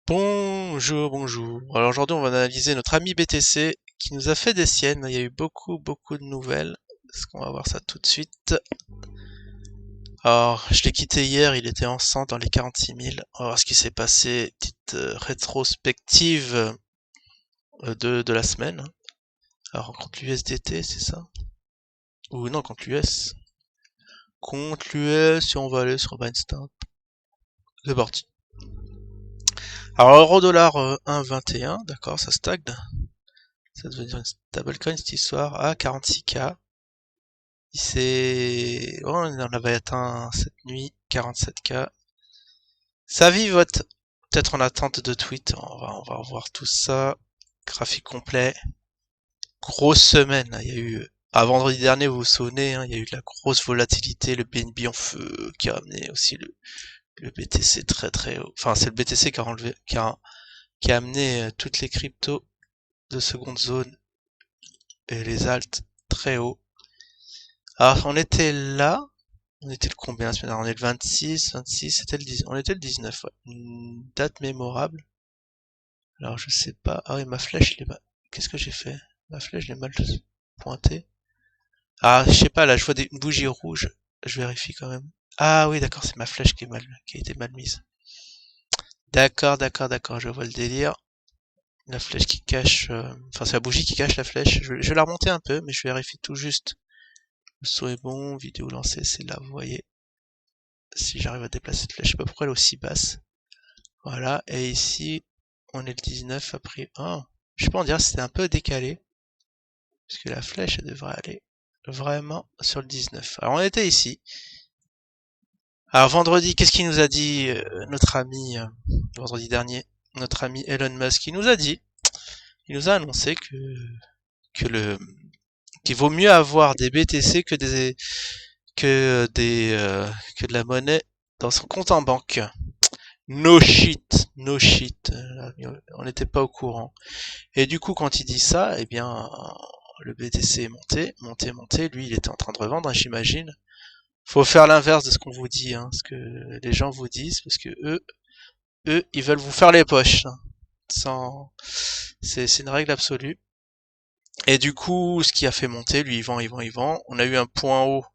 Bonjour, bonjour. Alors aujourd'hui, on va analyser notre ami BTC qui nous a fait des siennes. Il y a eu beaucoup de nouvelles. Est-ce qu'on va voir ça tout de suite? Alors, je l'ai quitté hier, il était en 100 dans les 46 000. On va voir ce qui s'est passé. Petite rétrospective de la semaine. Alors, contre l'USDT, c'est ça? Ou non, contre l'US. Contre l'US, si on va aller sur Binance. C'est parti. Alors, euro-dollar 1,21, d'accord, ça stagne. Ça devait devenir une stablecoin cette histoire à 46K. Oh, on en avait atteint cette nuit 47K. Ça vivote. Peut-être en attente de tweets. On va revoir tout ça. Graphique complet. Grosse semaine. Il y a eu, à vendredi dernier, vous vous souvenez, hein, il y a eu de la grosse volatilité, le BNB en feu, qui a amené aussi le BTC très haut. Enfin, c'est le BTC qui a amené toutes les cryptos de seconde zone et les alts très haut. Alors, on était là. On était le combien la semaine dernière? On est le 26, c'était le 10, on était le 19, ouais. Une date mémorable. Alors, je sais pas. Ah oui, ma flèche, qu'est-ce que j'ai fait? Ma flèche, je l'ai mal pointée. Ah, je sais pas, là, je vois une bougie rouge. Je vérifie quand même. Ah oui, d'accord, c'est ma flèche qui a été mal mise. D'accord, je vois le délire. La flèche qui cache, enfin, c'est la bougie qui cache la flèche. Je vais la remonter un peu, mais je vérifie tout juste. Le saut est bon, vidéo lancée, c'est là, vous voyez. Si j'arrive à déplacer cette flèche, je sais pas pourquoi elle est aussi basse. Voilà, et ici, on est le 19 après. Oh, je sais pas, on dirait que c'était un peu décalé. Parce que la flèche, elle devrait aller vraiment sur le 19. Alors, on était ici. Alors, vendredi, qu'est-ce qu'il nous a dit notre ami, vendredi dernier, notre ami Elon Musk? Il nous a dit, il nous a annoncé que qu'il vaut mieux avoir des BTC que de la monnaie dans son compte en banque. No shit, no shit. On n'était pas au courant. Et du coup, quand il dit ça, eh bien, le BTC est monté. Lui, il était en train de revendre, hein, j'imagine. Faut faire l'inverse de ce qu'on vous dit, hein, ce que les gens vous disent, parce que eux, ils veulent vous faire les poches. Hein, c'est une règle absolue. Et du coup, ce qui a fait monter, lui, il vend. On a eu un point haut.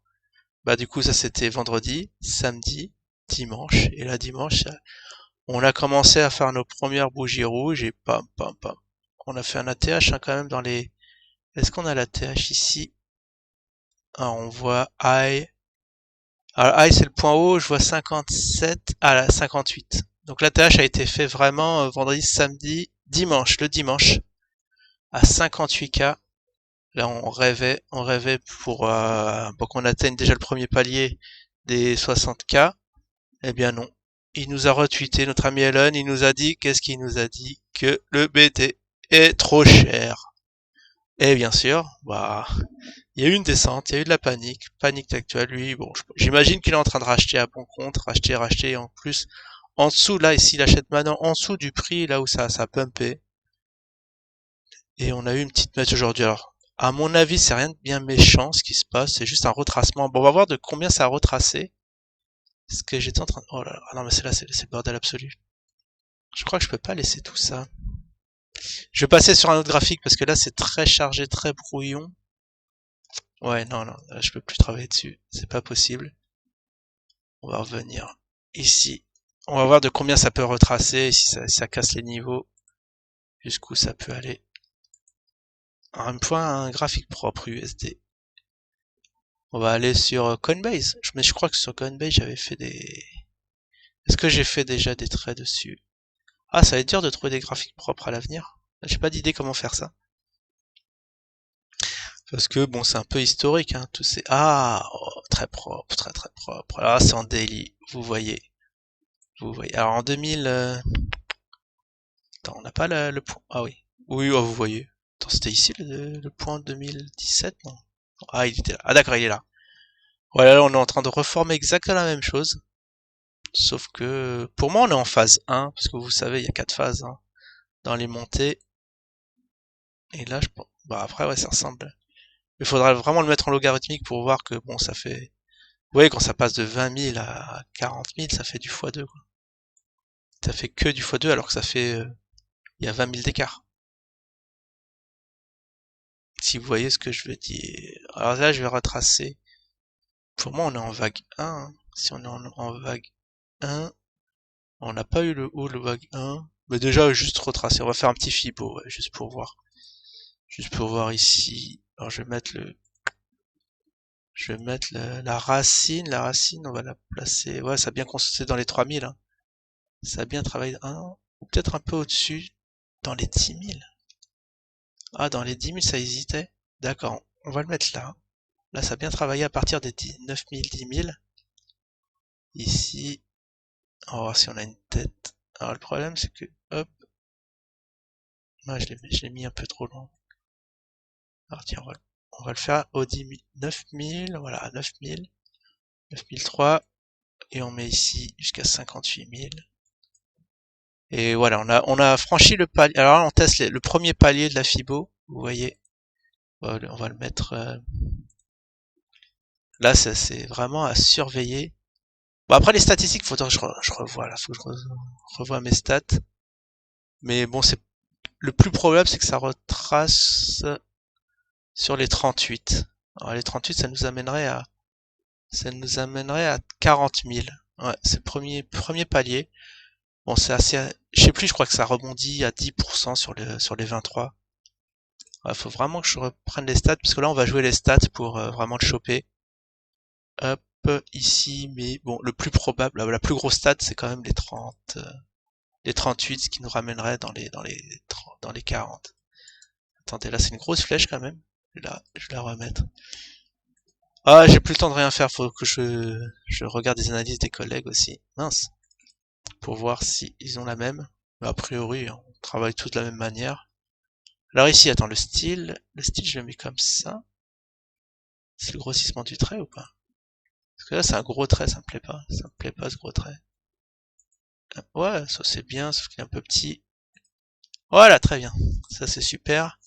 Bah, du coup, ça c'était vendredi, samedi, dimanche. Et là, dimanche, on a commencé à faire nos premières bougies rouges et pam. On a fait un ATH hein, quand même dans les... Est-ce qu'on a l'ATH ici? Ah, on voit high. Alors high c'est le point haut, je vois 57, ah là, 58. Donc l'ATH a été fait vraiment vendredi, samedi, dimanche, le dimanche, à 58K. Là on rêvait pour qu'on atteigne déjà le premier palier des 60K. Eh bien non. Il nous a retweeté, notre ami Elon, il nous a dit, qu'est-ce qu'il nous a dit? Que le BT est trop cher. Et bien sûr, bah, il y a eu une descente, il y a eu de la panique actuelle. Lui, bon, j'imagine qu'il est en train de racheter à bon compte, racheter, et en plus, en dessous, là, ici, il achète maintenant en dessous du prix, là où ça a pumpé. Et on a eu une petite mèche aujourd'hui. Alors, à mon avis, c'est rien de bien méchant ce qui se passe, c'est juste un retracement. Bon, on va voir de combien ça a retracé. Ce que j'étais en train de... Oh là là, ah non, mais c'est le bordel absolu. Je crois que je peux pas laisser tout ça. Je vais passer sur un autre graphique parce que là, c'est très chargé, très brouillon. Ouais, non, là, je peux plus travailler dessus. C'est pas possible. On va revenir ici. On va voir de combien ça peut retracer, si ça casse les niveaux, jusqu'où ça peut aller. Un point, un graphique propre USD. On va aller sur Coinbase. Mais je crois que sur Coinbase, j'avais fait des... Est-ce que j'ai fait déjà des traits dessus? Ah, ça va être dur de trouver des graphiques propres à l'avenir. J'ai pas d'idée comment faire ça. Parce que, bon, c'est un peu historique, hein, tous ces... Ah, oh, très propre, très propre. Là, c'est en daily, vous voyez. Alors, en 2000... Attends, on n'a pas le point... Ah oui. Oui, oh, vous voyez. Attends, c'était ici le point 2017, non? Ah, il était là. Ah d'accord, il est là. Voilà, là, on est en train de reformer exactement la même chose. Sauf que, pour moi, on est en phase 1, parce que vous savez, il y a 4 phases hein, dans les montées. Et là, je pense... Bah après, ouais, ça ressemble. Il faudra vraiment le mettre en logarithmique pour voir que, bon, ça fait... Vous voyez, quand ça passe de 20 000 à 40 000, ça fait du x2, quoi. t'as fait que du x2 alors que ça fait... il y a 20 000 d'écart. Si vous voyez ce que je veux dire. Alors là, je vais retracer. Pour moi, on est en vague 1. Hein. Si on est en vague 1, on n'a pas eu le haut, le vague 1. Mais déjà, juste retracer. On va faire un petit fibo, ouais, juste pour voir. Juste pour voir ici. Alors, je vais mettre la racine. La racine, on va la placer. Ouais, ça a bien consisté dans les 3000. Hein. Ça a bien travaillé. Ou peut-être un peu au-dessus. Dans les 10 000. Ah, dans les 10 000, ça hésitait. D'accord, on va le mettre là. Là, ça a bien travaillé à partir des 9 000, 10 000. Ici, on va voir si on a une tête. Alors, le problème, c'est que, hop, moi, je l'ai mis un peu trop loin. Alors, tiens, on va le faire au 9 000, voilà, 9 000, 9 003, et on met ici jusqu'à 58 000. Et voilà, on a franchi le palier. Alors là, on teste le premier palier de la Fibo, vous voyez. On va le mettre... Là, c'est vraiment à surveiller. Bon, après les statistiques, faudrait que je revoie là, faut que je revoie mes stats. Mais bon, c'est le plus probable, c'est que ça retrace sur les 38. Alors les 38, ça nous amènerait à 40 000. Ouais, c'est le premier palier. Bon, c'est assez, je sais plus, je crois que ça rebondit à 10% sur les 23. Ouais, faut vraiment que je reprenne les stats, parce que là, on va jouer les stats pour vraiment le choper. Hop, ici, mais bon, le plus probable, la plus grosse stat, c'est quand même les 30, les 38, ce qui nous ramènerait dans les 40. Attendez, là, c'est une grosse flèche quand même. Là, je vais la remettre. Ah, j'ai plus le temps de rien faire, faut que je regarde les analyses des collègues aussi. Mince. Pour voir si ils ont la même. Mais a priori, on travaille tous de la même manière. Alors ici, attends, le style, je le mets comme ça. C'est le grossissement du trait ou pas? Parce que là, c'est un gros trait, ça me plaît pas. Ça me plaît pas ce gros trait. Ouais, ça c'est bien, sauf qu'il est un peu petit. Voilà, très bien. Ça c'est super.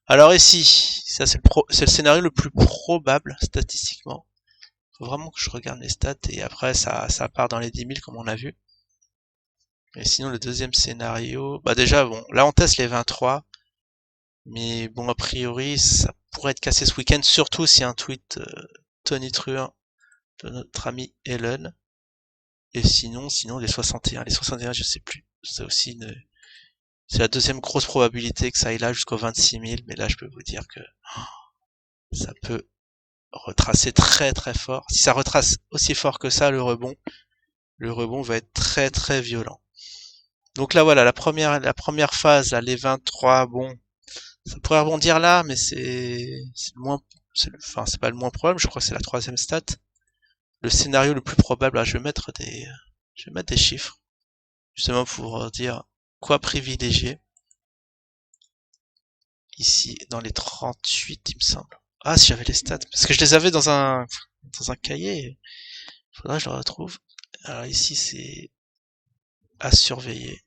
Alors ici, ça c'est le scénario le plus probable statistiquement. Faut vraiment que je regarde les stats et après ça part dans les 10 000 comme on a vu. Et sinon le deuxième scénario, bah déjà bon, là on teste les 23, mais bon a priori ça pourrait être cassé ce week-end, surtout si un tweet Tony Truant de notre ami Elon. Et sinon les 61 je sais plus. C'est aussi c'est la deuxième grosse probabilité que ça aille là jusqu'aux 26 000, mais là je peux vous dire que ça peut retracer très très fort. Si ça retrace aussi fort que ça, le rebond va être très très violent. Donc là voilà, la première phase, là, les 23, bon, ça pourrait rebondir là, mais c'est le moins, enfin c'est pas le moins probable, je crois que c'est la troisième stat. Le scénario le plus probable, là, je vais mettre des chiffres, justement pour dire quoi privilégier. Ici, dans les 38, il me semble. Ah, si j'avais les stats, parce que je les avais dans un cahier. Faudrait que je le retrouve. Alors ici, c'est à surveiller.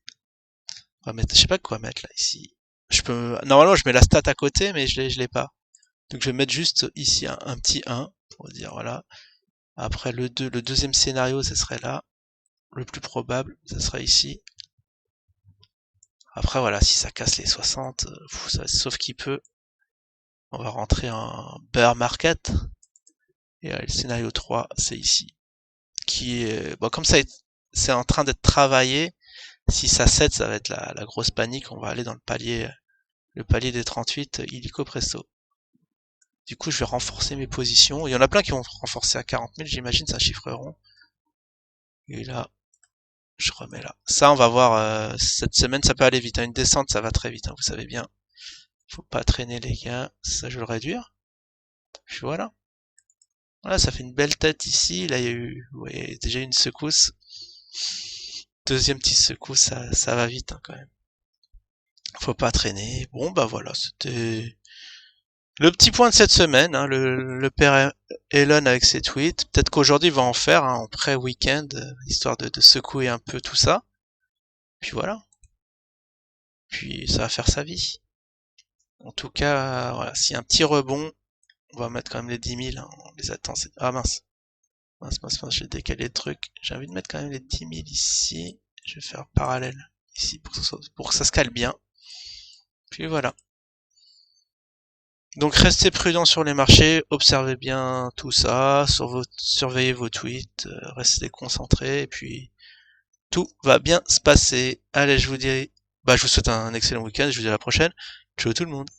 On va mettre, je sais pas quoi mettre là, ici. Normalement, je mets la stat à côté, mais je l'ai pas. Donc, je vais mettre juste ici un petit 1, pour dire, voilà. Après, le deuxième scénario, ce serait là. Le plus probable, ce serait ici. Après, voilà, si ça casse les 60, sauf qu'il peut, on va rentrer en bear market. Et le scénario 3, c'est ici. Qui est, bon, comme ça, c'est en train d'être travaillé. Si ça cède, ça va être la grosse panique. On va aller dans le palier des 38, illico presto. Du coup, je vais renforcer mes positions. Il y en a plein qui vont renforcer à 40 000, j'imagine, c'est un chiffre rond. Et là, je remets là. Ça, on va voir, cette semaine, ça peut aller vite. Une descente, ça va très vite, hein, vous savez bien. Faut pas traîner, les gars. Ça, je vais le réduire. Puis voilà. Voilà, ça fait une belle tête ici. Là, il y a eu, ouais, déjà une secousse. Deuxième petite secousse, ça va vite, hein, quand même. Faut pas traîner. Bon, bah voilà, c'était le petit point de cette semaine, hein, le père Elon avec ses tweets. Peut-être qu'aujourd'hui il va en faire hein, en pré-week-end, histoire de secouer un peu tout ça. Puis voilà. Puis ça va faire sa vie. En tout cas, voilà, s'il y a un petit rebond, on va mettre quand même les 10 000. Hein, on les attend. Ah mince. Mince, j'ai décalé le truc. J'ai envie de mettre quand même les 10 000 ici. Je vais faire parallèle ici pour que ça se cale bien. Puis voilà. Donc restez prudent sur les marchés, observez bien tout ça, surveillez vos tweets, restez concentrés, et puis tout va bien se passer. Allez, je vous dis, je vous souhaite un excellent week-end, je vous dis à la prochaine. Ciao tout le monde.